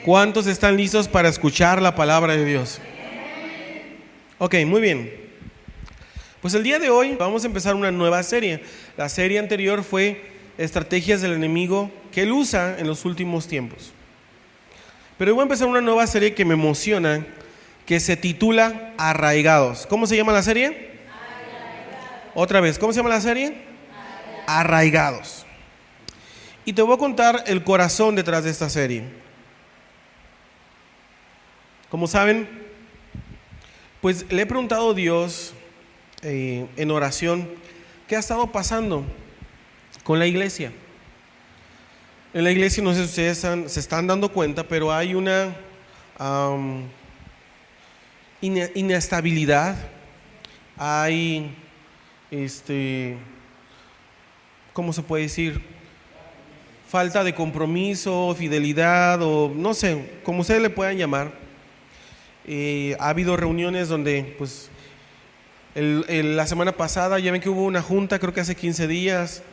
¿Cuántos están listos para escuchar la palabra de Dios? Ok, muy bien. Pues el día de hoy vamos a empezar una nueva serie. La serie anterior fue Estrategias del enemigo que él usa en los últimos tiempos. Pero hoy voy a empezar una nueva serie que me emociona, que se titula Arraigados. ¿Cómo se llama la serie? Arraigados. Otra vez, ¿cómo se llama la serie? Arraigados. Y te voy a contar el corazón detrás de esta serie. Como saben, pues le he preguntado a Dios en oración qué ha estado pasando con la iglesia. En la iglesia, no sé si ustedes se están dando cuenta, pero hay una inestabilidad, hay, ¿cómo se puede decir? Falta de compromiso, fidelidad, o no sé, como ustedes le puedan llamar. Ha habido reuniones donde, pues, la semana pasada, ya ven que hubo una junta, creo que hace 15 días,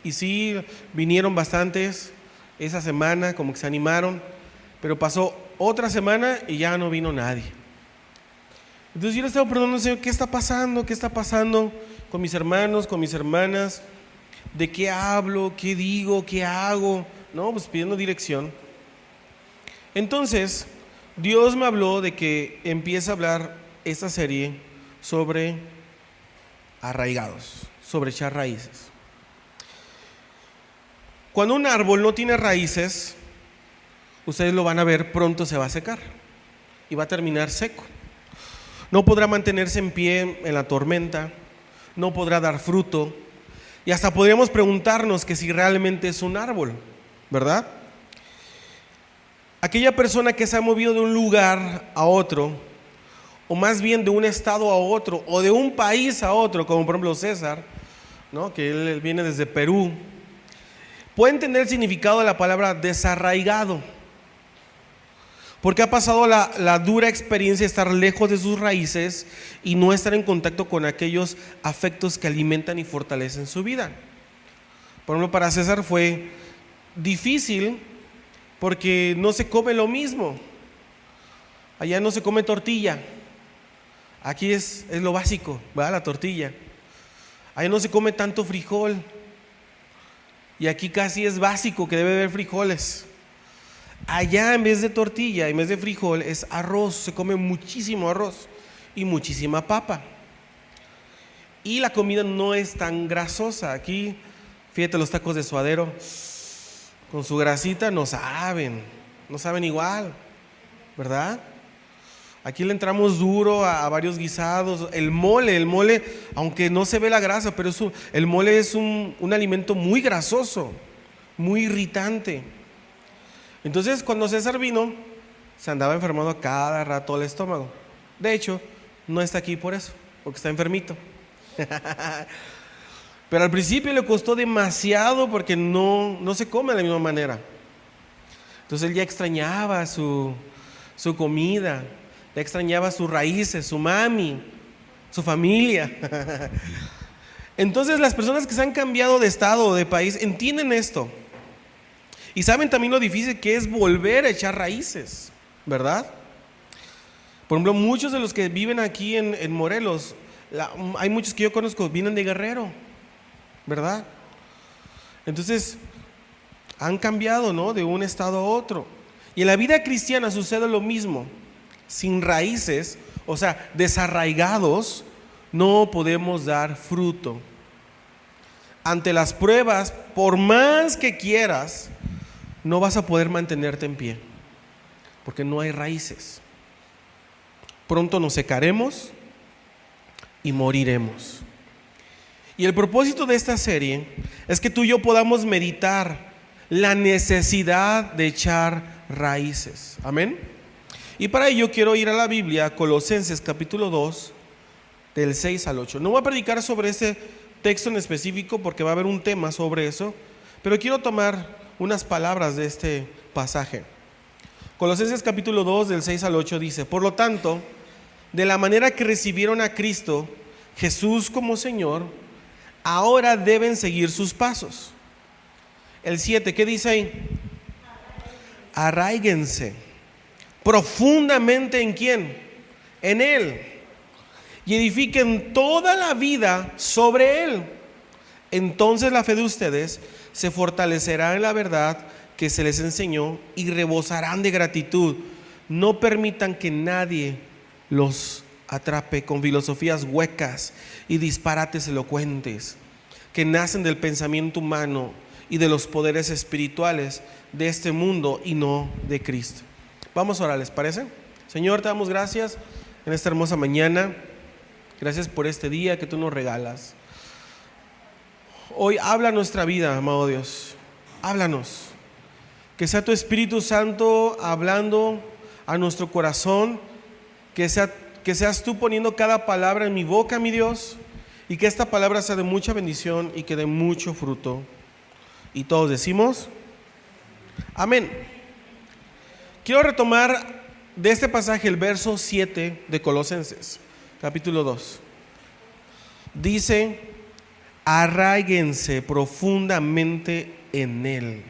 y sí, vinieron bastantes esa semana, como que se animaron, pero pasó otra semana y ya no vino nadie. Entonces yo le estaba preguntando al Señor, ¿qué está pasando? ¿Qué está pasando con mis hermanos, con mis hermanas? ¿De qué hablo? ¿Qué digo? ¿Qué hago? No, pues pidiendo dirección. Entonces, Dios me habló de que empiece a hablar esta serie sobre arraigados, sobre echar raíces. Cuando un árbol no tiene raíces, ustedes lo van a ver, pronto se va a secar y va a terminar seco. No podrá mantenerse en pie en la tormenta, no podrá dar fruto, y hasta podríamos preguntarnos que si realmente es un árbol, ¿verdad? Aquella persona que se ha movido de un lugar a otro, o más bien de un estado a otro, o de un país a otro, como por ejemplo César, ¿no? Que él viene desde Perú, puede entender el significado de la palabra desarraigado, porque ha pasado la dura experiencia de estar lejos de sus raíces y no estar en contacto con aquellos afectos que alimentan y fortalecen su vida. Por ejemplo, para César fue difícil porque no se come lo mismo. Allá no se come tortilla, aquí es lo básico, ¿verdad? La tortilla. Allá no se come tanto frijol, y aquí casi es básico que debe haber frijoles. Allá en vez de tortilla, en vez de frijol, es arroz, se come muchísimo arroz y muchísima papa. Y la comida no es tan grasosa. Aquí, fíjate, los tacos de suadero con su grasita no saben igual, ¿verdad? Aquí le entramos duro a varios guisados. El mole, aunque no se ve la grasa, pero el mole es un alimento muy grasoso, muy irritante. Entonces, cuando César vino, se andaba enfermando cada rato el estómago. De hecho, no está aquí por eso, porque está enfermito. Pero al principio le costó demasiado porque no se come de la misma manera. Entonces él ya extrañaba su comida, ya extrañaba sus raíces, su mami, su familia. Entonces las personas que se han cambiado de estado o de país entienden esto. Y saben también lo difícil que es volver a echar raíces, ¿verdad? Por ejemplo, muchos de los que viven aquí en Morelos, hay muchos que yo conozco, vienen de Guerrero, ¿verdad? Entonces, han cambiado, ¿no? De un estado a otro. Y en la vida cristiana sucede lo mismo. Sin raíces, o sea, desarraigados, no podemos dar fruto. Ante las pruebas, por más que quieras, no vas a poder mantenerte en pie, porque no hay raíces. Pronto nos secaremos y moriremos. Y el propósito de esta serie es que tú y yo podamos meditar la necesidad de echar raíces. Amén. Y para ello quiero ir a la Biblia, Colosenses capítulo 2, del 6 al 8. No voy a predicar sobre ese texto en específico porque va a haber un tema sobre eso, pero quiero tomar unas palabras de este pasaje. Colosenses capítulo 2 del 6 al 8 dice: por lo tanto, de la manera que recibieron a Cristo Jesús como Señor, ahora deben seguir sus pasos. El 7, ¿qué dice ahí? Arraíguense profundamente ¿en quién? En Él. Y edifiquen toda la vida sobre Él. Entonces la fe de ustedes se fortalecerá en la verdad que se les enseñó y rebosarán de gratitud. No permitan que nadie los atrape con filosofías huecas y disparates elocuentes que nacen del pensamiento humano y de los poderes espirituales de este mundo y no de Cristo. Vamos a orar, ¿les parece? Señor, te damos gracias en esta hermosa mañana. Gracias por este día que tú nos regalas. Hoy habla nuestra vida, amado Dios. Háblanos. Que sea tu Espíritu Santo hablando a nuestro corazón. Que seas tú poniendo cada palabra en mi boca, mi Dios. Y que esta palabra sea de mucha bendición y que dé mucho fruto. Y todos decimos amén. Quiero retomar de este pasaje el verso 7 de Colosenses, capítulo 2. Dice: arraíguense profundamente en Él.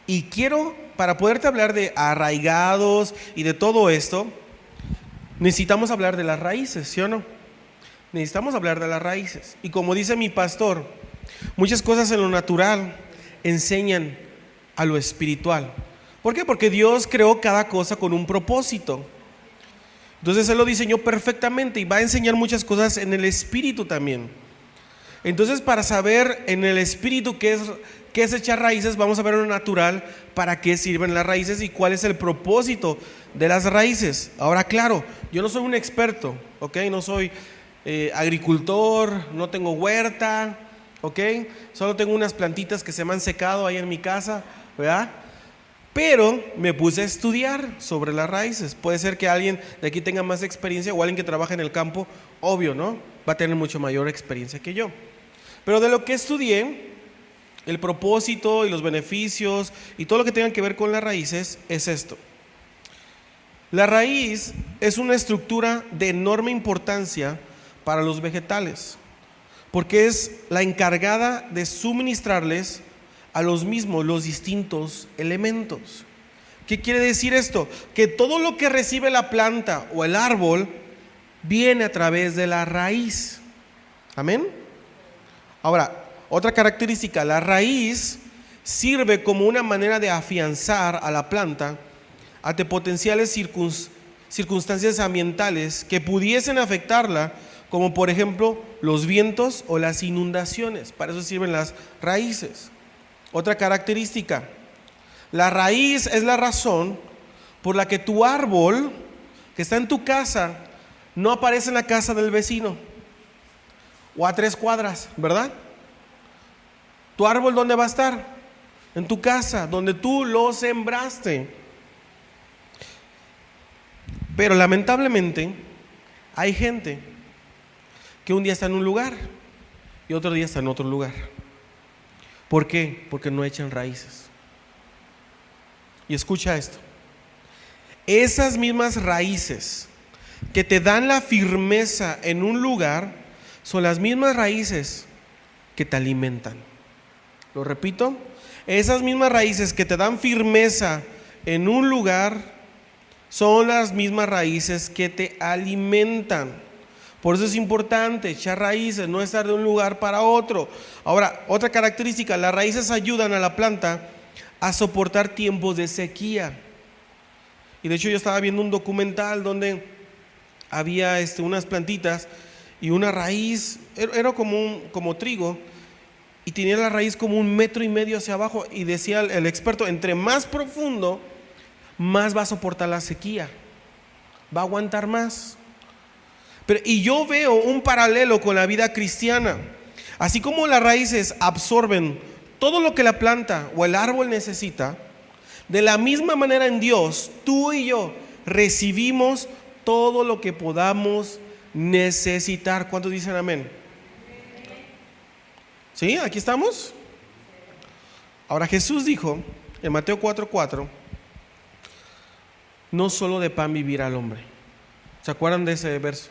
Y quiero, para poderte hablar de arraigados y de todo esto, necesitamos hablar de las raíces, ¿sí o no? Necesitamos hablar de las raíces. Y como dice mi pastor, muchas cosas en lo natural enseñan a lo espiritual. ¿Por qué? Porque Dios creó cada cosa con un propósito. Entonces Él lo diseñó perfectamente y va a enseñar muchas cosas en el espíritu también. Entonces, para saber en el espíritu qué es echar raíces, vamos a ver en lo natural para qué sirven las raíces y cuál es el propósito de las raíces. Ahora, claro, yo no soy un experto, ¿ok? No soy agricultor, no tengo huerta, ¿ok? Solo tengo unas plantitas que se me han secado ahí en mi casa, ¿verdad? Pero me puse a estudiar sobre las raíces. Puede ser que alguien de aquí tenga más experiencia o alguien que trabaja en el campo, obvio, ¿no? Va a tener mucho mayor experiencia que yo. Pero de lo que estudié, el propósito y los beneficios y todo lo que tenga que ver con las raíces es esto. La raíz es una estructura de enorme importancia para los vegetales, porque es la encargada de suministrarles a los mismos los distintos elementos. ¿Qué quiere decir esto? Que todo lo que recibe la planta o el árbol viene a través de la raíz. Amén. Ahora, otra característica: la raíz sirve como una manera de afianzar a la planta ante potenciales circunstancias ambientales que pudiesen afectarla, como por ejemplo los vientos o las inundaciones. Para eso sirven las raíces. Otra característica: la raíz es la razón por la que tu árbol que está en tu casa no aparece en la casa del vecino o a 3 cuadras, ¿verdad? ¿Tu árbol dónde va a estar? En tu casa, donde tú lo sembraste. Pero lamentablemente hay gente que un día está en un lugar y otro día está en otro lugar. ¿Por qué? Porque no echan raíces. Y escucha esto: esas mismas raíces que te dan la firmeza en un lugar son las mismas raíces que te alimentan. Lo repito: esas mismas raíces que te dan firmeza en un lugar son las mismas raíces que te alimentan. Por eso es importante echar raíces, no estar de un lugar para otro. Ahora, otra característica: las raíces ayudan a la planta a soportar tiempos de sequía. Y de hecho yo estaba viendo un documental donde había unas plantitas y una raíz, era como trigo, y tenía la raíz como 1,5 metros hacia abajo, y decía el experto: entre más profundo, más va a soportar la sequía, va a aguantar más. Y yo veo un paralelo con la vida cristiana. Así como las raíces absorben todo lo que la planta o el árbol necesita, de la misma manera en Dios, tú y yo recibimos todo lo que podamos necesitar. ¿Cuántos dicen amén? ¿Sí? ¿Aquí estamos? Ahora, Jesús dijo en Mateo 4:4: no solo de pan vivirá el hombre. ¿Se acuerdan de ese verso?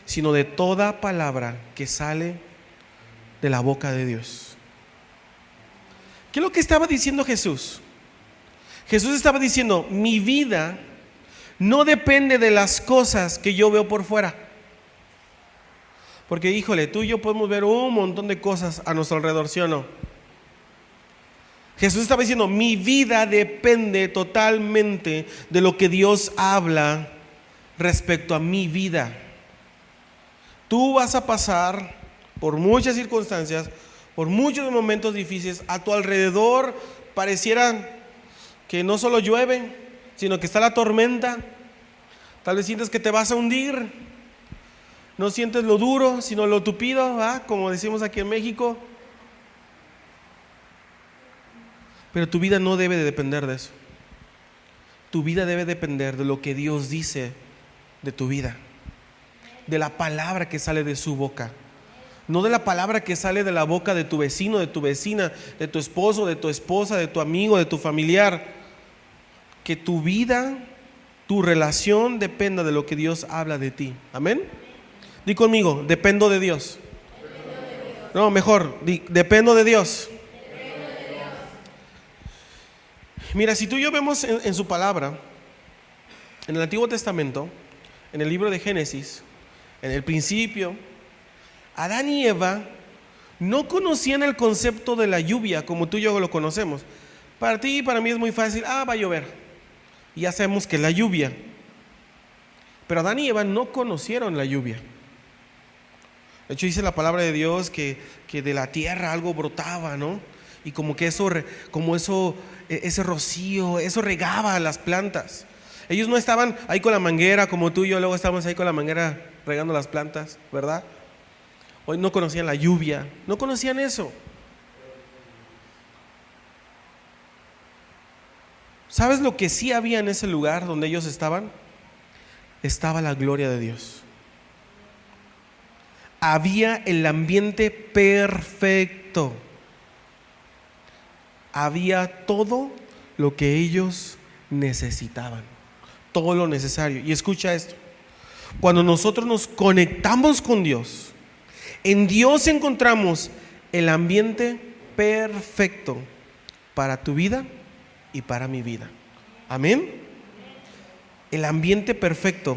Sino de toda palabra que sale de la boca de Dios. ¿Qué es lo que estaba diciendo Jesús? Jesús estaba diciendo, mi vida no depende de las cosas que yo veo por fuera. Porque híjole, tú y yo podemos ver un montón de cosas a nuestro alrededor, ¿sí o no? Jesús estaba diciendo, mi vida depende totalmente de lo que Dios habla respecto a mi vida. Tú vas a pasar por muchas circunstancias, por muchos momentos difíciles. A tu alrededor pareciera que no solo llueve, sino que está la tormenta. Tal vez sientes que te vas a hundir. No sientes lo duro, sino lo tupido, ¿verdad? Como decimos aquí en México. Pero tu vida no debe de depender de eso. Tu vida debe depender de lo que Dios dice de tu vida, de la palabra que sale de su boca, no de la palabra que sale de la boca de tu vecino, de tu vecina, de tu esposo, de tu esposa, de tu amigo, de tu familiar. Que tu vida, tu relación dependa de lo que Dios habla de ti. Amén. Di conmigo, dependo de Dios. No, mejor, dependo de Dios. Mira, si tú y yo vemos en su palabra, en el Antiguo Testamento, en el libro de Génesis, en el principio, Adán y Eva no conocían el concepto de la lluvia como tú y yo lo conocemos. Para ti y para mí es muy fácil, va a llover. Y ya sabemos que es la lluvia. Pero Adán y Eva no conocieron la lluvia. De hecho dice la palabra de Dios que de la tierra algo brotaba, ¿no? Y como que ese rocío, eso regaba a las plantas. Ellos no estaban ahí con la manguera como tú y yo luego estamos ahí con la manguera regando las plantas, ¿verdad? Hoy no conocían la lluvia, no conocían eso. ¿Sabes lo que sí había en ese lugar donde ellos estaban? Estaba la gloria de Dios. Había el ambiente perfecto. Había todo lo que ellos necesitaban, todo lo necesario. Y escucha esto: cuando nosotros nos conectamos con Dios, en Dios encontramos el ambiente perfecto para tu vida y para mi vida. Amén. El ambiente perfecto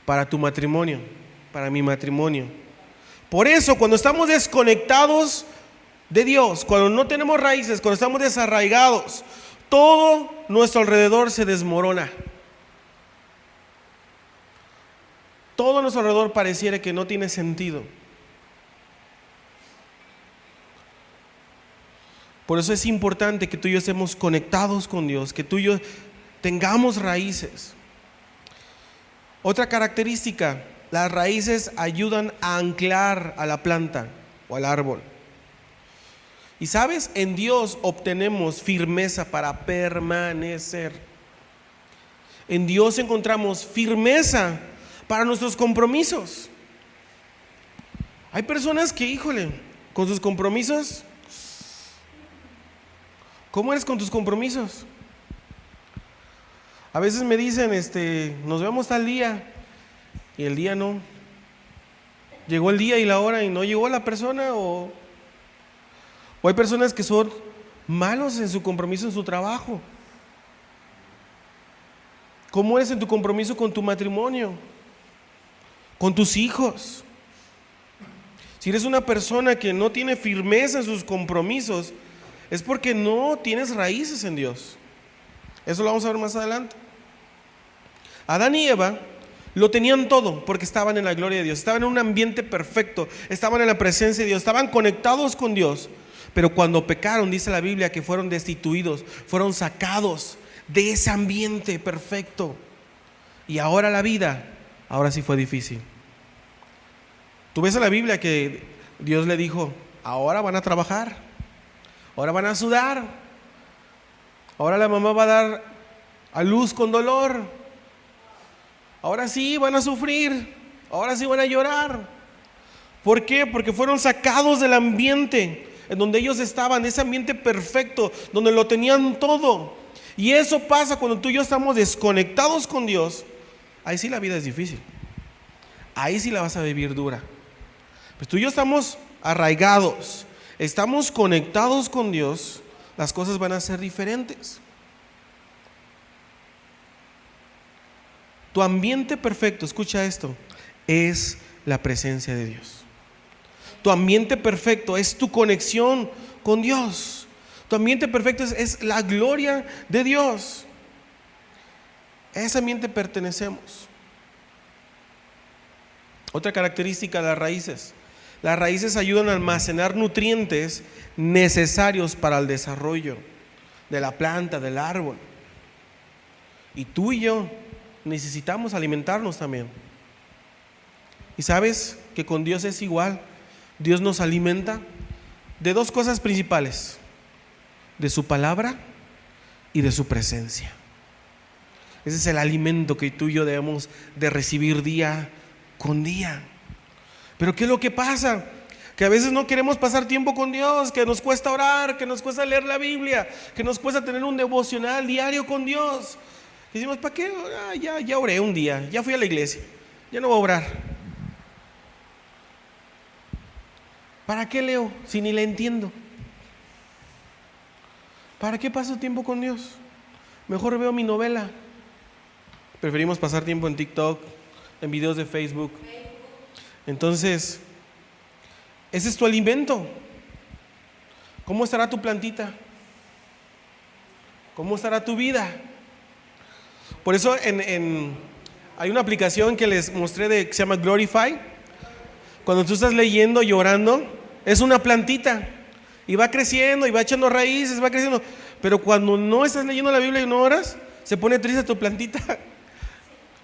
para tu matrimonio, para mi matrimonio. Por eso, cuando estamos desconectados de Dios, cuando no tenemos raíces, cuando estamos desarraigados, todo nuestro alrededor se desmorona. Todo nuestro alrededor pareciera que no tiene sentido. Por eso es importante que tú y yo estemos conectados con Dios, que tú y yo tengamos raíces. Otra característica: las raíces ayudan a anclar a la planta o al árbol. Y sabes, en Dios obtenemos firmeza para permanecer. En Dios encontramos firmeza para nuestros compromisos. Hay personas que, híjole, con sus compromisos, ¿cómo eres con tus compromisos? A veces me dicen, nos vemos tal día, y el día no. Llegó el día y la hora y no llegó la persona, o hay personas que son malos en su compromiso en su trabajo. ¿Cómo eres en tu compromiso con tu matrimonio? Con tus hijos. Si eres una persona que no tiene firmeza en sus compromisos, es porque no tienes raíces en Dios. Eso lo vamos a ver más adelante. Adán y Eva lo tenían todo porque estaban en la gloria de Dios, estaban en un ambiente perfecto, estaban en la presencia de Dios, estaban conectados con Dios. Pero cuando pecaron, dice la Biblia que fueron destituidos, fueron sacados de ese ambiente perfecto. Y ahora la vida, ahora sí fue difícil. Tú ves en la Biblia que Dios le dijo: ahora van a trabajar, ahora van a sudar, ahora la mamá va a dar a luz con dolor, ahora sí van a sufrir, ahora sí van a llorar. ¿Por qué? Porque fueron sacados del ambiente en donde ellos estaban, ese ambiente perfecto, donde lo tenían todo. Y eso pasa cuando tú y yo estamos desconectados con Dios. Ahí sí la vida es difícil, ahí sí la vas a vivir dura. Pues tú y yo estamos arraigados, estamos conectados con Dios, las cosas van a ser diferentes. Tu ambiente perfecto, escucha esto, es la presencia de Dios. Tu ambiente perfecto es tu conexión con Dios. Tu ambiente perfecto es la gloria de Dios. A ese ambiente pertenecemos. Otra característica de las raíces. Las raíces ayudan a almacenar nutrientes necesarios para el desarrollo de la planta, del árbol. Y tú y yo necesitamos alimentarnos también. Y sabes que con Dios es igual. Dios nos alimenta de dos cosas principales: de su palabra y de su presencia. Ese es el alimento que tú y yo debemos de recibir día con día. Pero ¿qué es lo que pasa? Que a veces no queremos pasar tiempo con Dios, que nos cuesta orar, que nos cuesta leer la Biblia, que nos cuesta tener un devocional diario con Dios. Y decimos, ¿para qué? Ya oré un día, ya fui a la iglesia, ya no voy a orar. ¿Para qué leo si ni le entiendo? ¿Para qué paso tiempo con Dios? Mejor veo mi novela. Preferimos pasar tiempo en TikTok, en videos de Facebook. Entonces, ese es tu alimento. ¿Cómo estará tu plantita? ¿Cómo estará tu vida? Por eso hay una aplicación que les mostré que se llama Glorify. Cuando tú estás leyendo y orando, es una plantita y va creciendo y va echando raíces, va creciendo. Pero cuando no estás leyendo la Biblia y no oras, se pone triste tu plantita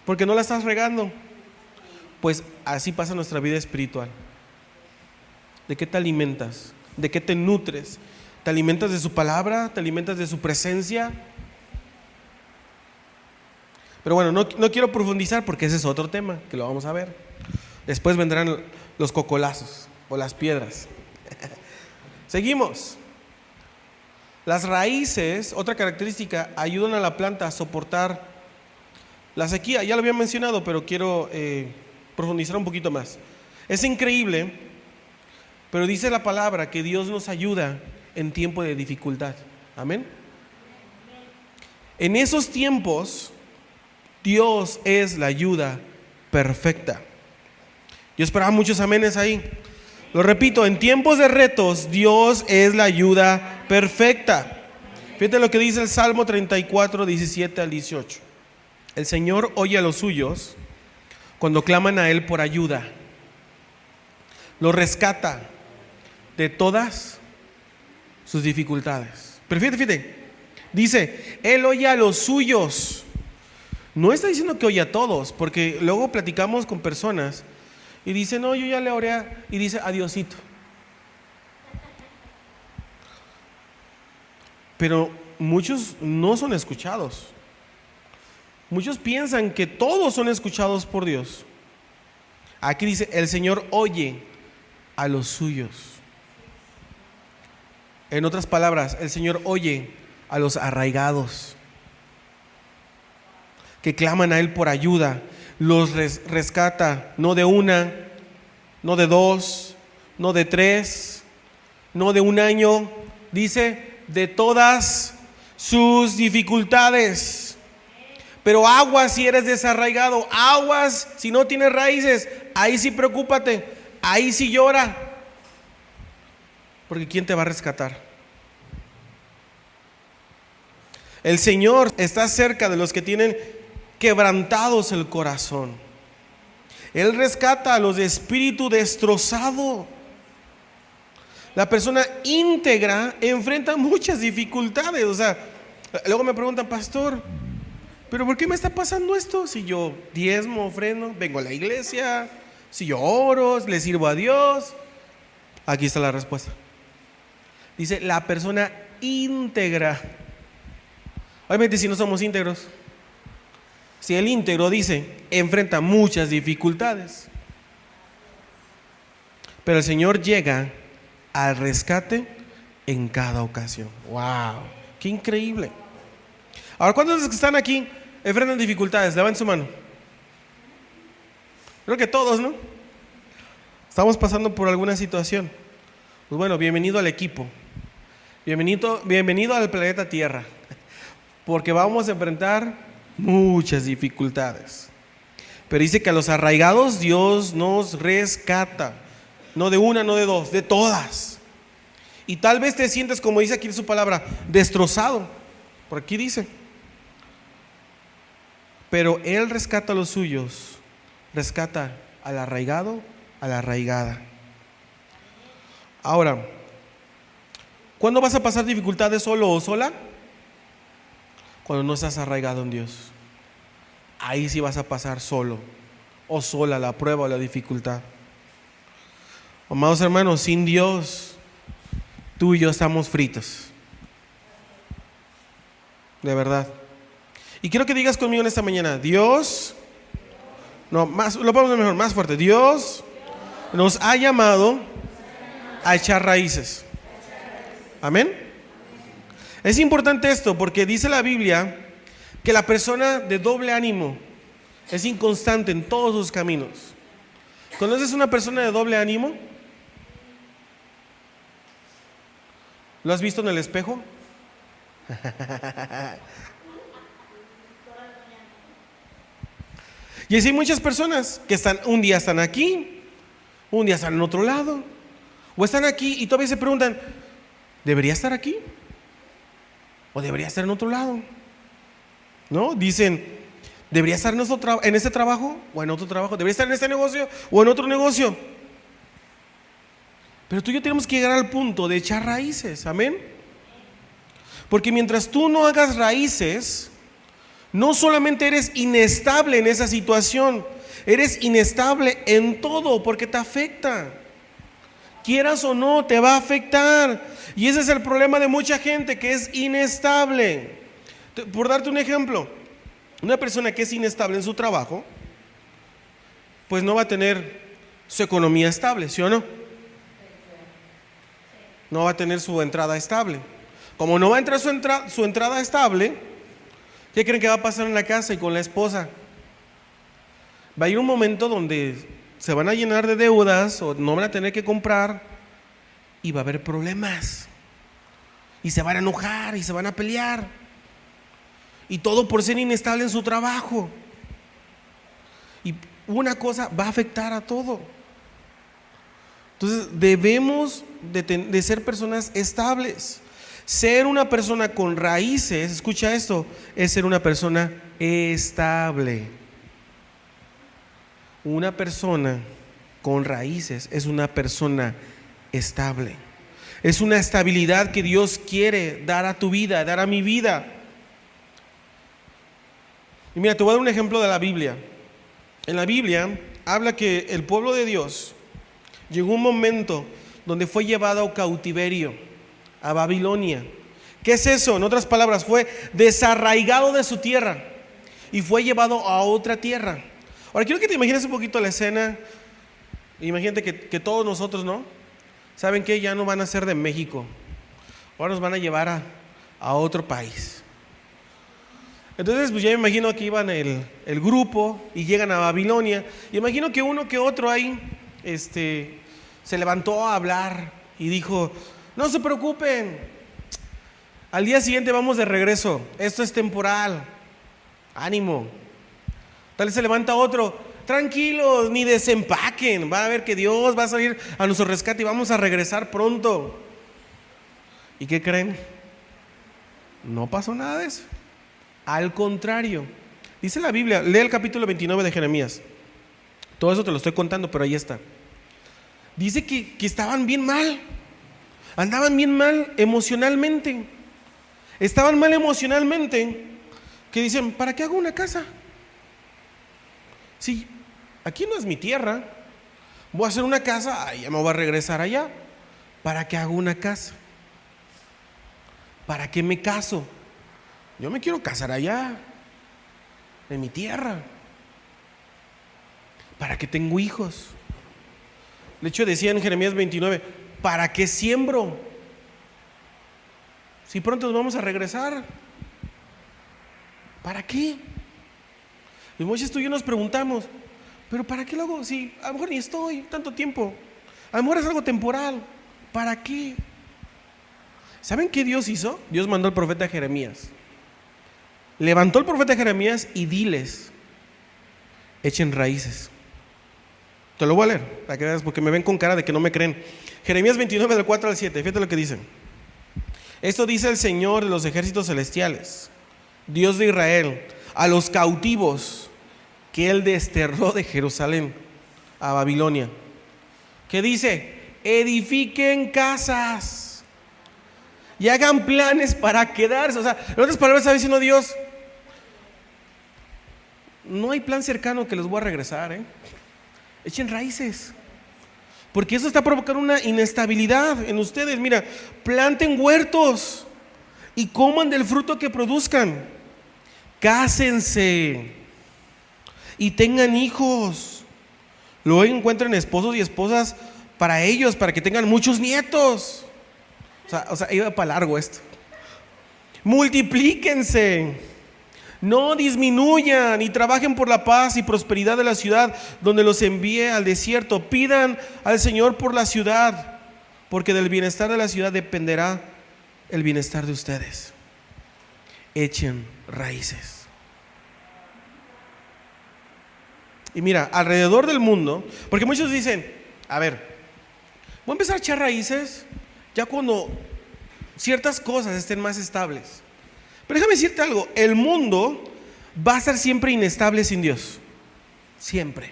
porque no la estás regando. Pues así pasa nuestra vida espiritual. ¿De qué te alimentas? ¿De qué te nutres? ¿Te alimentas de su palabra? ¿Te alimentas de su presencia? Pero bueno, no quiero profundizar porque ese es otro tema que lo vamos a ver. Después vendrán los cocolazos o las piedras. Seguimos. Las raíces, otra característica, ayudan a la planta a soportar la sequía. Ya lo había mencionado, pero quiero profundizar un poquito más. Es increíble, pero dice la palabra que Dios nos ayuda en tiempo de dificultad. Amén. En esos tiempos, Dios es la ayuda perfecta. Yo esperaba muchos amenes ahí. Lo repito, en tiempos de retos, Dios es la ayuda perfecta. Fíjate lo que dice el Salmo 34, 17 al 18. El Señor oye a los suyos cuando claman a Él por ayuda. Los rescata de todas sus dificultades. Pero fíjate, dice, Él oye a los suyos. No está diciendo que oye a todos, porque luego platicamos con personas y dicen, no, yo ya le oré y dice, adiosito. Pero muchos no son escuchados. Muchos piensan que todos son escuchados por Dios. Aquí dice, el Señor oye a los suyos. En otras palabras, el Señor oye a los arraigados que claman a Él por ayuda. Los rescata, no de una, no de dos, no de tres, no de un año, dice, de todas sus dificultades. Pero aguas si eres desarraigado, aguas si no tienes raíces, ahí sí preocúpate, ahí sí llora, porque ¿quién te va a rescatar? El Señor está cerca de los que tienen quebrantados el corazón. Él rescata a los de espíritu destrozado. La persona íntegra enfrenta muchas dificultades. O sea, luego me preguntan, pastor, ¿pero por qué me está pasando esto? Si yo diezmo, ofrendo, vengo a la iglesia, si yo oro, le sirvo a Dios. Aquí está la respuesta. Dice, la persona íntegra. Obviamente si no somos íntegros. Si el íntegro dice, enfrenta muchas dificultades, pero el Señor llega al rescate en cada ocasión. ¡Wow! ¡Qué increíble! Ahora, ¿cuántos de los que están aquí enfrentan dificultades? Levanten su mano. Creo que todos, ¿no? Estamos pasando por alguna situación. Pues bueno, bienvenido al equipo. Bienvenido al planeta Tierra. Porque vamos a enfrentar muchas dificultades. Pero dice que a los arraigados Dios nos rescata. No de una, no de dos, de todas. Y tal vez te sientes, como dice aquí en su palabra, destrozado. Por aquí dice. Pero Él rescata a los suyos. Rescata al arraigado, a la arraigada. Ahora, ¿cuándo vas a pasar dificultades solo o sola? Cuando no estás arraigado en Dios. Ahí sí vas a pasar solo o sola la prueba o la dificultad. Amados hermanos, sin Dios, tú y yo estamos fritos. De verdad. Y quiero que digas conmigo en esta mañana, Dios, no, más, lo podemos mejor, más fuerte. Dios nos ha llamado a echar raíces. Amén. Es importante esto porque dice la Biblia que la persona de doble ánimo es inconstante en todos sus caminos. ¿Conoces una persona de doble ánimo? ¿Lo has visto en el espejo? Y así hay muchas personas que un día están aquí, un día están en otro lado, o están aquí y todavía se preguntan, ¿debería estar aquí? ¿O debería estar en otro lado? ¿No? Dicen, ¿debería estar en este trabajo o en otro trabajo? ¿Debería estar en este negocio o en otro negocio? Pero tú y yo tenemos que llegar al punto de echar raíces, amén. Porque mientras tú no hagas raíces, no solamente eres inestable en esa situación, eres inestable en todo porque te afecta. Quieras o no, te va a afectar. Y ese es el problema de mucha gente que es inestable. Por darte un ejemplo, una persona que es inestable en su trabajo, pues no va a tener su economía estable, ¿sí o no? No va a tener su entrada estable. Como no va a entrar su entrada estable, ¿qué creen que va a pasar en la casa y con la esposa? Va a ir un momento donde se van a llenar de deudas o no van a tener que comprar y va a haber problemas. Y se van a enojar y se van a pelear. Y todo por ser inestable en su trabajo. Y una cosa va a afectar a todo. Entonces debemos de ser personas estables. Ser una persona con raíces, escucha esto, es ser una persona estable. Una persona con raíces es una persona estable. Es una estabilidad que Dios quiere dar a tu vida, dar a mi vida. Y mira, te voy a dar un ejemplo de la Biblia. En la Biblia habla que el pueblo de Dios llegó un momento donde fue llevado a cautiverio, a Babilonia. ¿Qué es eso? En otras palabras, fue desarraigado de su tierra y fue llevado a otra tierra. Ahora quiero que te imagines un poquito la escena. Imagínate que todos nosotros, ¿no? ¿Saben qué? Ya no van a ser de México. Ahora nos van a llevar a otro país. Entonces, pues ya me imagino que iban el grupo y llegan a Babilonia. Y imagino que uno que otro ahí se levantó a hablar y dijo, no se preocupen, al día siguiente vamos de regreso, esto es temporal, ánimo. Tal vez se levanta otro, tranquilos, ni desempaquen, va a ver que Dios va a salir a nuestro rescate y vamos a regresar pronto. ¿Y qué creen? No pasó nada de eso. Al contrario, dice la Biblia, lee el capítulo 29 de Jeremías. Todo eso te lo estoy contando, pero ahí está. Dice que estaban bien mal, andaban bien mal emocionalmente. Estaban mal emocionalmente, que dicen, ¿para qué hago una casa? Si aquí no es mi tierra, voy a hacer una casa, ya me voy a regresar allá. ¿Para qué hago una casa? ¿Para qué me caso? Yo me quiero casar allá, en mi tierra. ¿Para qué tengo hijos? De hecho decía en Jeremías 29, ¿para qué siembro? Si pronto nos vamos a regresar. ¿Para qué? Y muchos tú y yo nos preguntamos, ¿pero para qué lo hago? Si a lo mejor ni estoy tanto tiempo, a lo mejor es algo temporal. ¿Para qué? ¿Saben qué Dios hizo? Dios mandó al profeta Jeremías. Levantó el profeta Jeremías y diles, Echen raíces. Te lo voy a leer, para que veas, porque me ven con cara de que no me creen. Jeremías 29, del 4 al 7, fíjate lo que dice. Esto dice el Señor de los ejércitos celestiales, Dios de Israel, a los cautivos que Él desterró de Jerusalén a Babilonia. ¿Qué dice? Edifiquen casas y hagan planes para quedarse. O sea, en otras palabras está diciendo Dios, no hay plan cercano que les voy a regresar, Echen raíces, porque eso está provocando una inestabilidad en ustedes. Mira, planten huertos y coman del fruto que produzcan. Cásense y tengan hijos. Luego encuentren esposos y esposas para ellos, para que tengan muchos nietos. O sea, iba para largo esto. Multiplíquense. No disminuyan y trabajen por la paz y prosperidad de la ciudad donde los envíe al desierto. Pidan al Señor por la ciudad, porque del bienestar de la ciudad dependerá el bienestar de ustedes. Echen raíces. Y mira, alrededor del mundo, porque muchos dicen, a ver, voy a empezar a echar raíces ya cuando ciertas cosas estén más estables. Pero déjame decirte algo, el mundo va a ser siempre inestable sin Dios, siempre.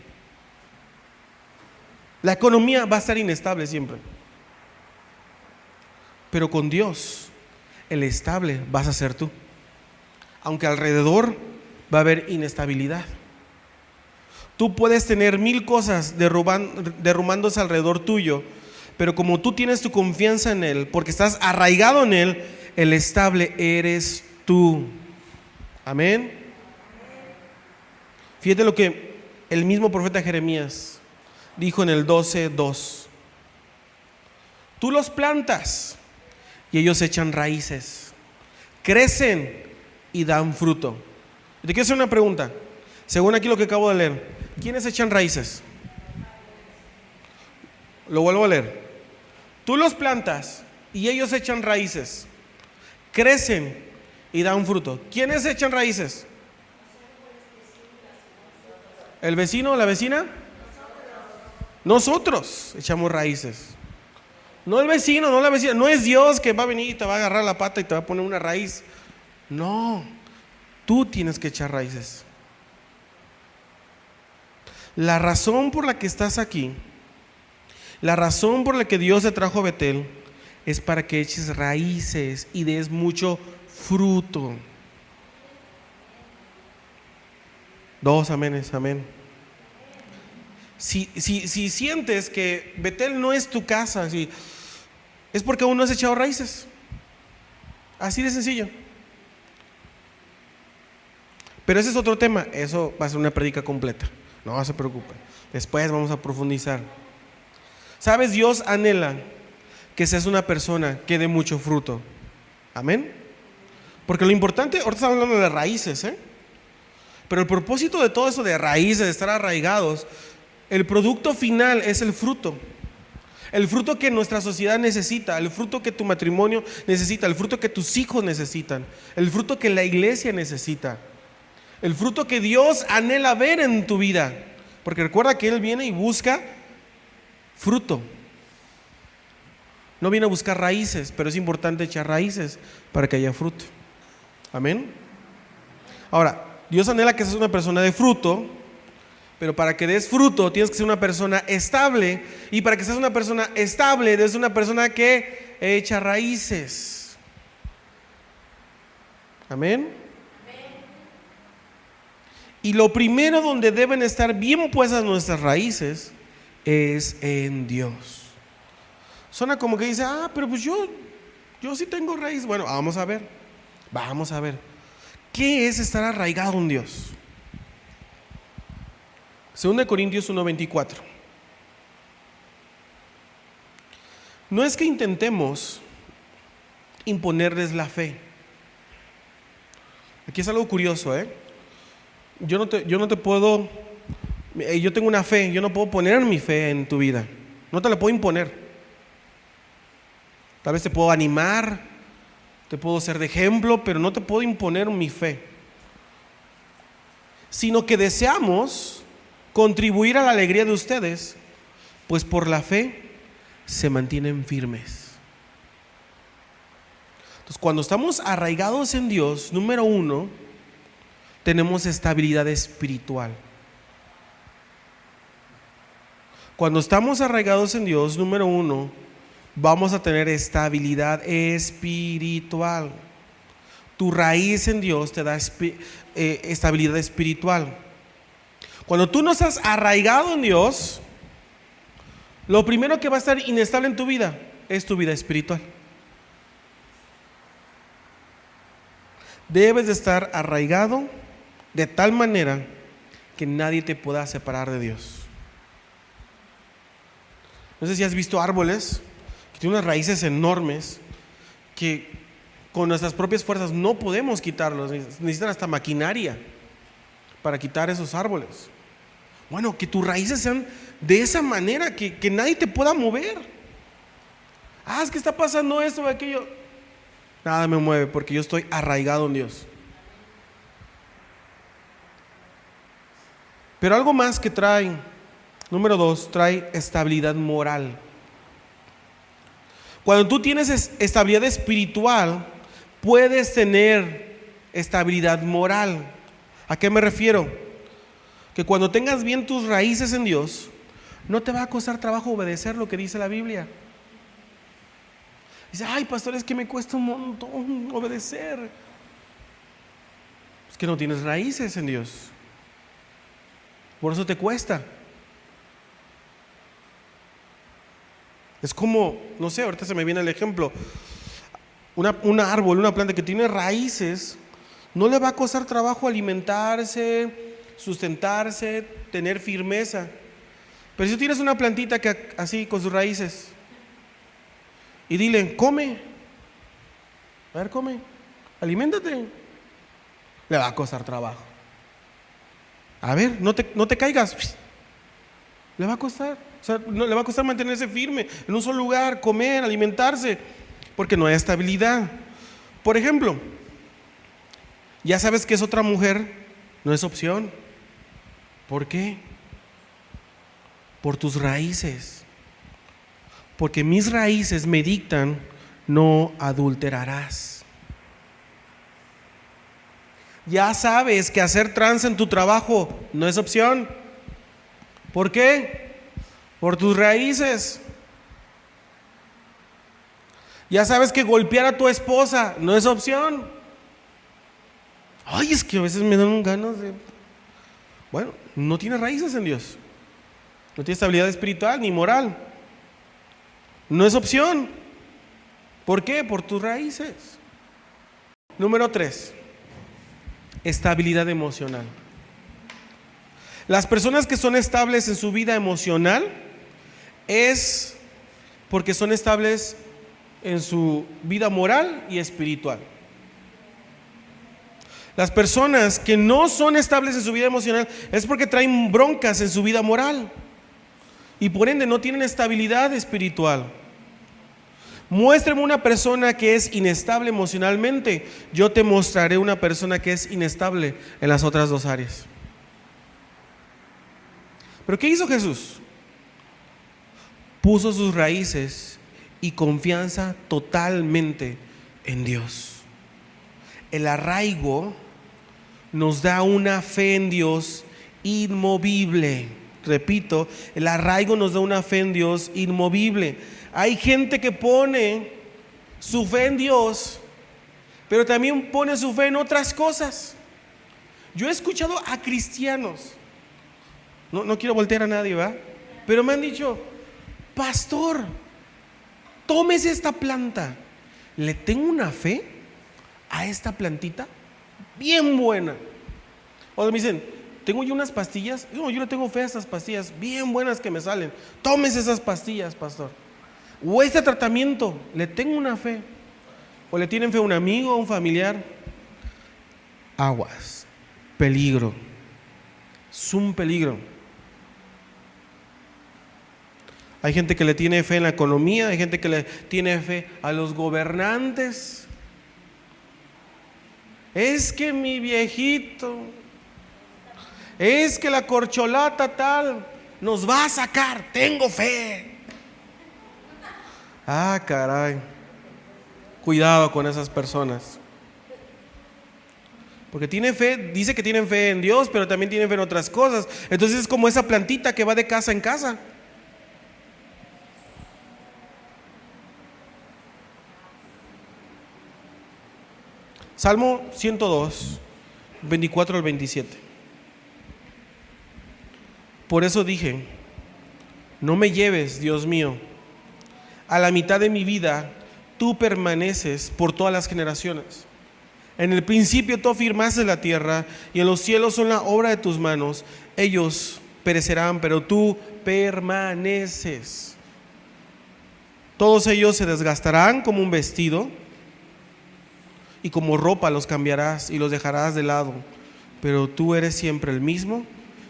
La economía va a estar inestable siempre. Pero con Dios, el estable vas a ser tú. Aunque alrededor va a haber inestabilidad. Tú puedes tener 1000 cosas derrumbándose alrededor tuyo, pero como tú tienes tu confianza en Él, porque estás arraigado en Él, el estable eres tú. Amén. Fíjate lo que el mismo profeta Jeremías dijo en el 12:2. Tú los plantas y ellos echan raíces, crecen y dan fruto. Te quiero hacer una pregunta. Según aquí lo que acabo de leer, ¿quiénes echan raíces? Lo vuelvo a leer. Tú los plantas y ellos echan raíces, crecen y dan fruto. ¿Quiénes echan raíces? ¿El vecino o la vecina? Nosotros echamos raíces. No el vecino, no la vecina. No es Dios que va a venir y te va a agarrar la pata y te va a poner una raíz. No, tú tienes que echar raíces. La razón por la que estás aquí, la razón por la que Dios te trajo a Betel, es para que eches raíces y des mucho fruto. 2 amenes, amén. Si sientes que Betel no es tu casa, es porque aún no has echado raíces. Así de sencillo. Pero ese es otro tema. Eso va a ser una prédica completa. No se preocupen. Después vamos a profundizar. ¿Sabes? Dios anhela que seas una persona que dé mucho fruto. Amén. Porque lo importante, ahorita estamos hablando de raíces, pero el propósito de todo eso de raíces, de estar arraigados, el producto final es el fruto. El fruto que nuestra sociedad necesita, el fruto que tu matrimonio necesita, el fruto que tus hijos necesitan, el fruto que la iglesia necesita, el fruto que Dios anhela ver en tu vida. Porque recuerda que Él viene y busca fruto. No viene a buscar raíces, pero es importante echar raíces para que haya fruto. Amén. Ahora, Dios anhela que seas una persona de fruto, pero para que des fruto tienes que ser una persona estable. Y para que seas una persona estable, debes ser una persona que echa raíces. Amén. Y lo primero donde deben estar bien puestas nuestras raíces es en Dios. Suena como que dice, pero pues yo sí tengo raíz. Bueno, vamos a ver. ¿Qué es estar arraigado en Dios? 2 Corintios 1:24. No es que intentemos imponerles la fe. Aquí es algo curioso, Yo no te puedo, yo tengo una fe, yo no puedo poner mi fe en tu vida. No te la puedo imponer. Tal vez te puedo animar, te puedo ser de ejemplo, pero no te puedo imponer mi fe. Sino que deseamos contribuir a la alegría de ustedes, pues por la fe se mantienen firmes. Entonces, cuando estamos arraigados en Dios, número uno, tenemos estabilidad espiritual. Cuando estamos arraigados en Dios, número uno, vamos a tener estabilidad espiritual. Tu raíz en Dios te da estabilidad espiritual. Cuando tú no estás arraigado en Dios, lo primero que va a estar inestable en tu vida es tu vida espiritual. Debes de estar arraigado de tal manera que nadie te pueda separar de Dios. No sé si has visto árboles que tienen unas raíces enormes que con nuestras propias fuerzas no podemos quitarlos. Necesitan hasta maquinaria para quitar esos árboles. Bueno, que tus raíces sean de esa manera que nadie te pueda mover. Es que está pasando esto o aquello. Nada me mueve porque yo estoy arraigado en Dios. Pero algo más que trae, número 2, trae estabilidad moral. Cuando tú tienes estabilidad espiritual, puedes tener estabilidad moral. ¿A qué me refiero? Que cuando tengas bien tus raíces en Dios, no te va a costar trabajo obedecer lo que dice la Biblia. Dice, pastor, es que me cuesta un montón obedecer. Es que no tienes raíces en Dios. Por eso te cuesta. Es como, no sé, ahorita se me viene el ejemplo. Un árbol, una planta que tiene raíces, no le va a costar trabajo alimentarse, sustentarse, tener firmeza. Pero si tú tienes una plantita que así con sus raíces y dile, come, a ver, come, aliméntate, le va a costar trabajo. A ver, no te caigas, le va a costar. O sea, le va a costar mantenerse firme en un solo lugar, comer, alimentarse, porque no hay estabilidad. Por ejemplo, ya sabes que es otra mujer, no es opción. ¿Por qué? Por tus raíces. Porque mis raíces me dictan, no adulterarás. Ya sabes que hacer tranza en tu trabajo no es opción. ¿Por qué? Por tus raíces. Ya sabes que golpear a tu esposa no es opción. Es que a veces me dan ganas de... Bueno, no tienes raíces en Dios. No tienes estabilidad espiritual ni moral. No es opción. ¿Por qué? Por tus raíces. Número 3, estabilidad emocional. Las personas que son estables en su vida emocional es porque son estables en su vida moral y espiritual. Las personas que no son estables en su vida emocional es porque traen broncas en su vida moral y por ende no tienen estabilidad espiritual. Muéstrame una persona que es inestable emocionalmente, yo te mostraré una persona que es inestable en las otras dos áreas. ¿Pero qué hizo Jesús? Puso sus raíces y confianza totalmente en Dios. El arraigo nos da una fe en Dios inmovible. Repito, el arraigo nos da una fe en Dios inmovible. Hay gente que pone su fe en Dios, pero también pone su fe en otras cosas. Yo he escuchado a cristianos, no quiero voltear a nadie, ¿verdad? Pero me han dicho, pastor, tómese esta planta. Le tengo una fe a esta plantita bien buena. O me dicen, tengo yo unas pastillas. No, yo le tengo fe a esas pastillas bien buenas que me salen. Tómese esas pastillas, pastor. O este tratamiento, le tengo una fe. O le tienen fe a un amigo, a un familiar. Aguas, peligro. Es un peligro. Hay gente que le tiene fe en la economía, hay gente que le tiene fe a los gobernantes. Es que mi viejito Es que la corcholata tal nos va a sacar, tengo fe. Ah, caray. Cuidado con esas personas. Porque tienen fe, dice que tienen fe en Dios, pero también tienen fe en otras cosas. Entonces es como esa plantita que va de casa en casa. Salmo 102, 24 al 27. Por eso dije, no me lleves, Dios mío, a la mitad de mi vida, tú permaneces por todas las generaciones. En el principio tú afirmaste la tierra y en los cielos son la obra de tus manos. Ellos perecerán, pero tú permaneces. Todos ellos se desgastarán como un vestido y como ropa los cambiarás y los dejarás de lado. Pero tú eres siempre el mismo,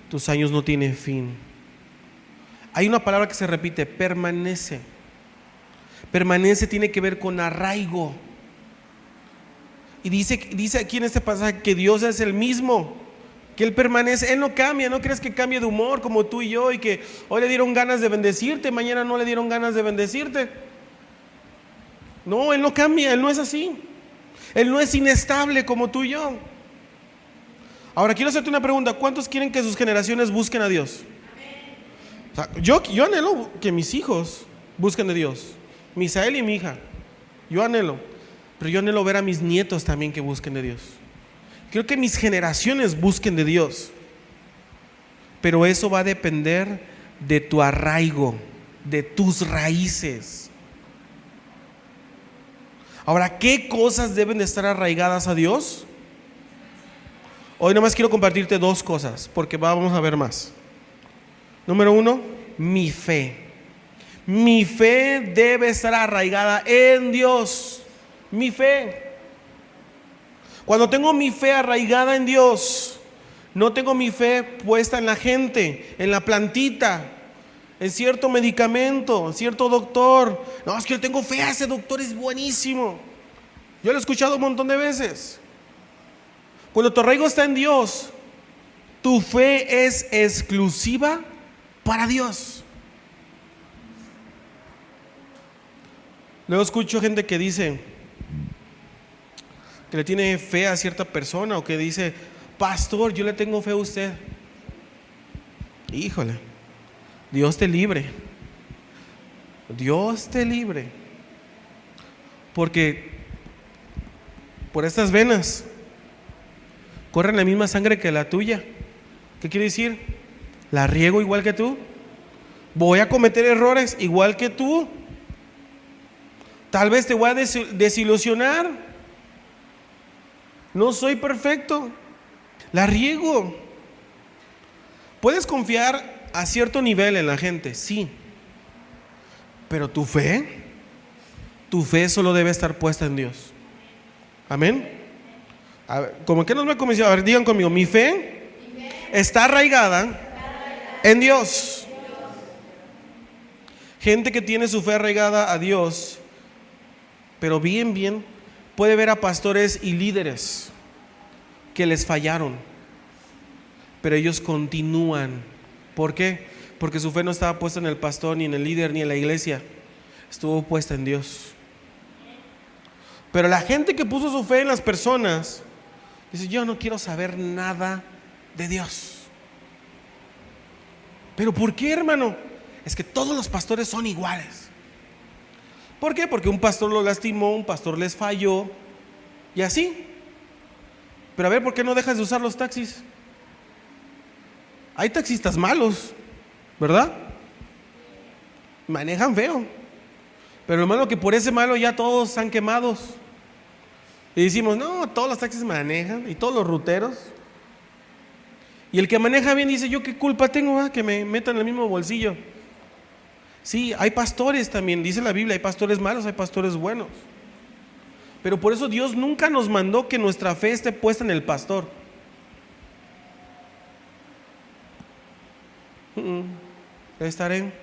tus años no tienen fin. Hay una palabra que se repite, permanece. Permanece tiene que ver con arraigo. Y dice aquí en este pasaje que Dios es el mismo, que Él permanece, Él no cambia. No crees que cambie de humor como tú y yo, y que hoy le dieron ganas de bendecirte, mañana no le dieron ganas de bendecirte. No, Él no cambia, Él no es así. Él no es inestable como tú y yo. Ahora quiero hacerte una pregunta, ¿cuántos quieren que sus generaciones busquen a Dios? O sea, yo anhelo que mis hijos busquen a Dios, Misael y mi hija, yo anhelo. Pero yo anhelo ver a mis nietos también que busquen de Dios. Quiero que mis generaciones busquen de Dios. Pero eso va a depender de tu arraigo, de tus raíces. Ahora, ¿qué cosas deben de estar arraigadas a Dios? Hoy nomás quiero compartirte dos cosas, porque vamos a ver más. Número uno, mi fe. Mi fe debe estar arraigada en Dios. Mi fe. Cuando tengo mi fe arraigada en Dios, no tengo mi fe puesta en la gente, en la plantita, en cierto medicamento, en cierto doctor. No, es que yo tengo fe a ese doctor, es buenísimo. Yo lo he escuchado un montón de veces. Cuando tu arraigo está en Dios, tu fe es exclusiva para Dios. Luego escucho gente que dice que le tiene fe a cierta persona, o que dice, pastor, yo le tengo fe a usted. Híjole, Dios te libre. Dios te libre. Porque por estas venas corre la misma sangre que la tuya. ¿Qué quiere decir? La riego igual que tú. Voy a cometer errores igual que tú. Tal vez te voy a desilusionar. No soy perfecto. La riego. Puedes confiar a cierto nivel en la gente, sí. Pero tu fe solo debe estar puesta en Dios. Amén. A ver, ¿cómo que nos me convenció? A ver, digan conmigo, mi fe está arraigada en Dios. Gente que tiene su fe arraigada a Dios, pero bien, puede ver a pastores y líderes que les fallaron, pero ellos continúan. ¿Por qué? Porque su fe no estaba puesta en el pastor, ni en el líder, ni en la iglesia. Estuvo puesta en Dios. Pero la gente que puso su fe en las personas dice, yo no quiero saber nada de Dios. ¿Pero por qué, hermano? Es que todos los pastores son iguales. ¿Por qué? Porque un pastor lo lastimó, un pastor les falló, y así. Pero a ver, ¿por qué no dejas de usar los taxis? Hay taxistas malos, ¿verdad? Manejan feo. Pero lo malo que por ese malo ya todos están quemados. Y decimos, no, todos los taxis manejan, y todos los ruteros. Y el que maneja bien dice, ¿yo qué culpa tengo, que me metan en el mismo bolsillo? Sí, hay pastores también, dice la Biblia, hay pastores malos, hay pastores buenos. Pero por eso Dios nunca nos mandó que nuestra fe esté puesta en el pastor. Estaré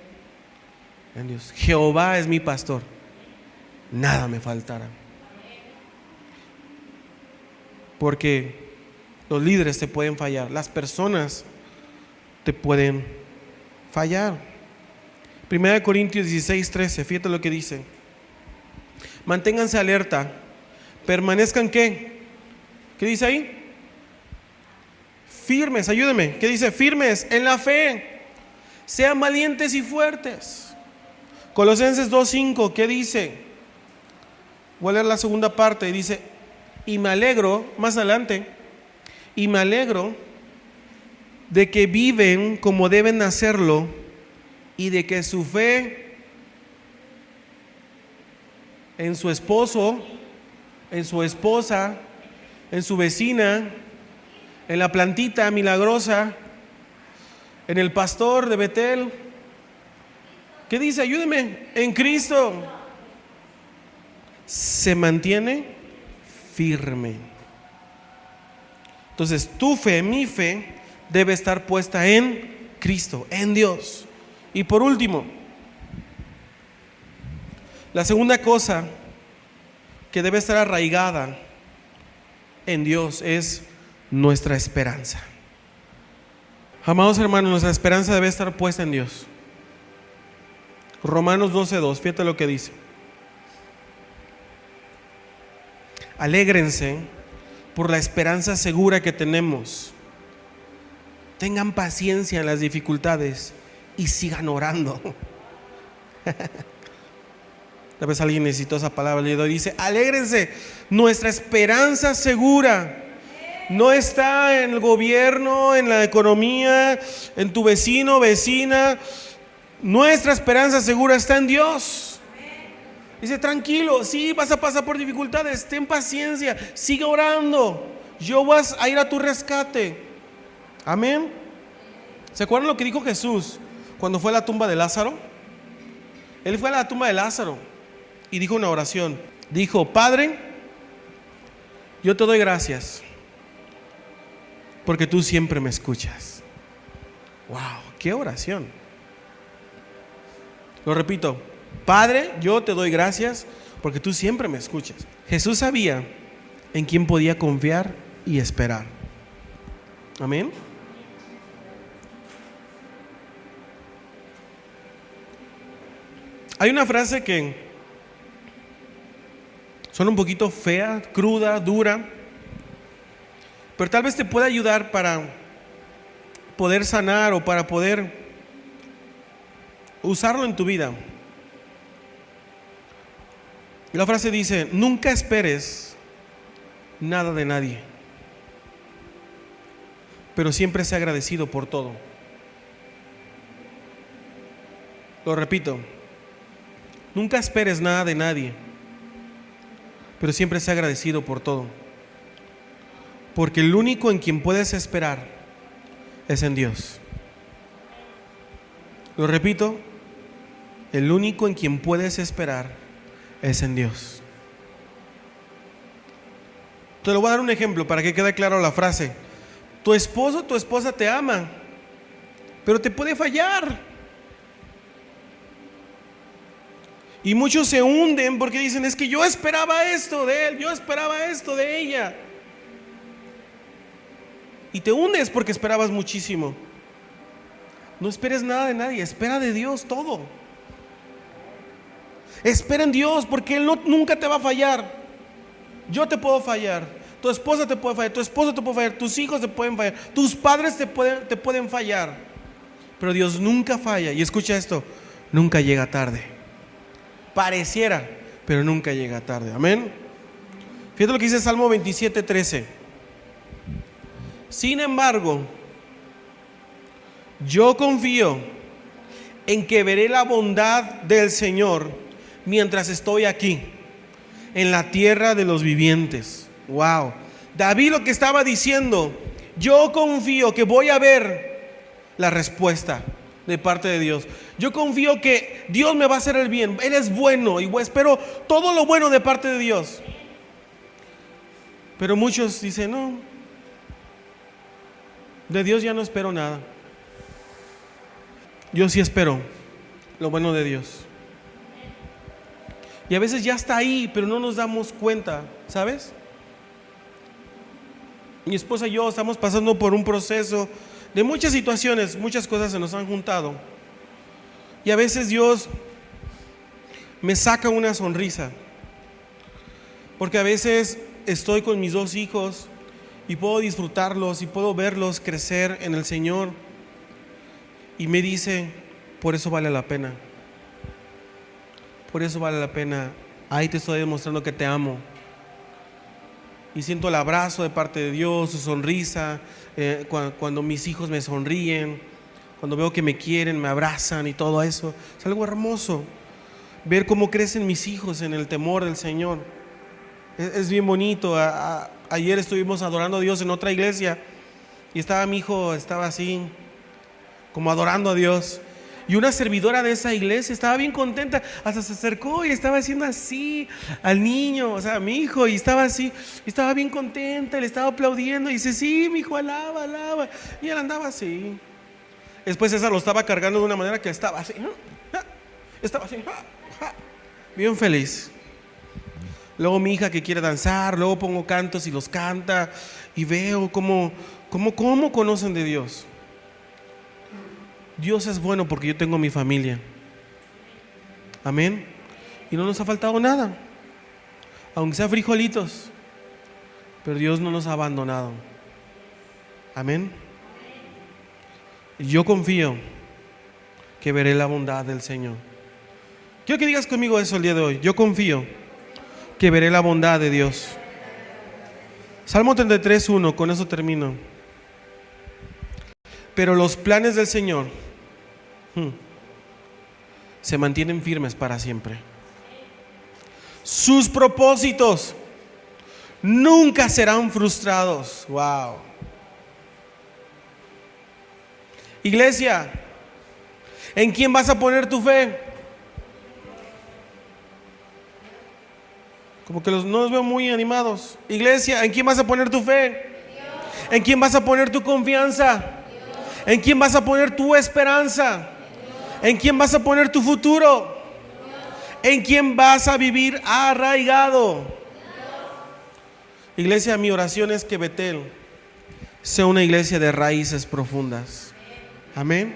en Dios. Jehová es mi pastor, nada me faltará. Porque los líderes te pueden fallar, las personas te pueden fallar. 1 Corintios 16:13, fíjate lo que dice. Manténganse alerta, permanezcan ¿qué? ¿Qué dice ahí? Firmes, ayúdeme. ¿Qué dice? Firmes en la fe, sean valientes y fuertes. Colosenses 2:5, ¿qué dice? Voy a leer la segunda parte, dice: y me alegro, más adelante, y me alegro de que viven como deben hacerlo y de que su fe en su esposo, en su esposa, en su vecina, en la plantita milagrosa, en el pastor de Betel. ¿Qué dice? Ayúdeme. En Cristo se mantiene firme. Entonces tu fe, mi fe, debe estar puesta en Cristo, en Dios. Y por último, la segunda cosa que debe estar arraigada en Dios es nuestra esperanza. Amados hermanos, nuestra esperanza debe estar puesta en Dios. Romanos 12:2, fíjate lo que dice: alégrense por la esperanza segura que tenemos. Tengan paciencia en las dificultades y sigan orando. Tal vez alguien necesitó esa palabra. Le dice: alégrense, nuestra esperanza segura no está en el gobierno, en la economía, en tu vecino, vecina. Nuestra esperanza segura está en Dios. Dice: tranquilo, sí, vas a pasar por dificultades, ten paciencia, sigue orando, yo voy a ir a tu rescate. Amén. ¿Se acuerdan lo que dijo Jesús cuando fue a la tumba de Lázaro? Él fue a la tumba de Lázaro y dijo una oración. Dijo: Padre, yo te doy gracias porque tú siempre me escuchas. Wow, qué oración. Lo repito: Padre, yo te doy gracias porque tú siempre me escuchas. Jesús sabía en quién podía confiar y esperar. Amén. Hay una frase que suena un poquito fea, cruda, dura, pero tal vez te pueda ayudar para poder sanar o para poder usarlo en tu vida. Y la frase dice: nunca esperes nada de nadie, pero siempre sé agradecido por todo. Lo repito: nunca esperes nada de nadie, pero siempre sé agradecido por todo. Porque el único en quien puedes esperar es en Dios. Lo repito: el único en quien puedes esperar es en Dios. Te lo voy a dar un ejemplo para que quede claro la frase. Tu esposo, tu esposa te ama, pero te puede fallar. Y muchos se hunden porque dicen: es que yo esperaba esto de él, yo esperaba esto de ella. Y te hundes porque esperabas muchísimo. No esperes nada de nadie, espera de Dios todo. Espera en Dios porque Él nunca te va a fallar. Yo te puedo fallar, tu esposa te puede fallar, tu esposo te puede fallar, tus hijos te pueden fallar, tus padres te pueden fallar, pero Dios nunca falla. Y escucha esto: nunca llega tarde. Pareciera, pero nunca llega tarde. Amén. Fíjate lo que dice Salmo 27:13. Sin embargo, yo confío en que veré la bondad del Señor mientras estoy aquí, en la tierra de los vivientes. Wow. David lo que estaba diciendo: yo confío que voy a ver la respuesta de parte de Dios. Yo confío que Dios me va a hacer el bien. Él es bueno y espero todo lo bueno de parte de Dios. Pero muchos dicen: no, de Dios ya no espero nada. Yo sí espero lo bueno de Dios. Y a veces ya está ahí, pero no nos damos cuenta, ¿sabes? Mi esposa y yo estamos pasando por un proceso de muchas situaciones, muchas cosas se nos han juntado. Y a veces Dios me saca una sonrisa, porque a veces estoy con mis dos hijos y puedo disfrutarlos y puedo verlos crecer en el Señor, y me dice: por eso vale la pena, por eso vale la pena. Ahí te estoy demostrando que te amo. Y siento el abrazo de parte de Dios, su sonrisa, cuando mis hijos me sonríen, cuando veo que me quieren, me abrazan y todo eso. Es algo hermoso ver cómo crecen mis hijos en el temor del Señor. Es bien bonito. Ayer estuvimos adorando a Dios en otra iglesia y estaba mi hijo, estaba así como adorando a Dios, y una servidora de esa iglesia estaba bien contenta, hasta se acercó y estaba haciendo así al niño, o sea, a mi hijo, y estaba así, y estaba bien contenta, le estaba aplaudiendo y dice: sí, mi hijo, alaba, alaba. Y él andaba así. Después esa lo estaba cargando de una manera que estaba así, estaba así, bien feliz. Luego mi hija que quiere danzar, luego pongo cantos y los canta, y veo cómo conocen de Dios. Dios es bueno porque yo tengo mi familia. Amén. Y no nos ha faltado nada, aunque sea frijolitos, pero Dios no nos ha abandonado. Amén. Y yo confío que veré la bondad del Señor. Quiero que digas conmigo eso el día de hoy. Yo confío que veré la bondad de Dios. Salmo 33:1, con eso termino. Pero los planes del Señor se mantienen firmes para siempre. Sus propósitos nunca serán frustrados. Wow. Iglesia, ¿en quién vas a poner tu fe? Como que no los veo muy animados. Iglesia, ¿en quién vas a poner tu fe? ¿En quién vas a poner tu confianza? ¿En quién vas a poner tu esperanza? ¿En quién vas a poner tu futuro? ¿En quién vas a vivir arraigado? Iglesia, mi oración es que Betel sea una iglesia de raíces profundas. Amén.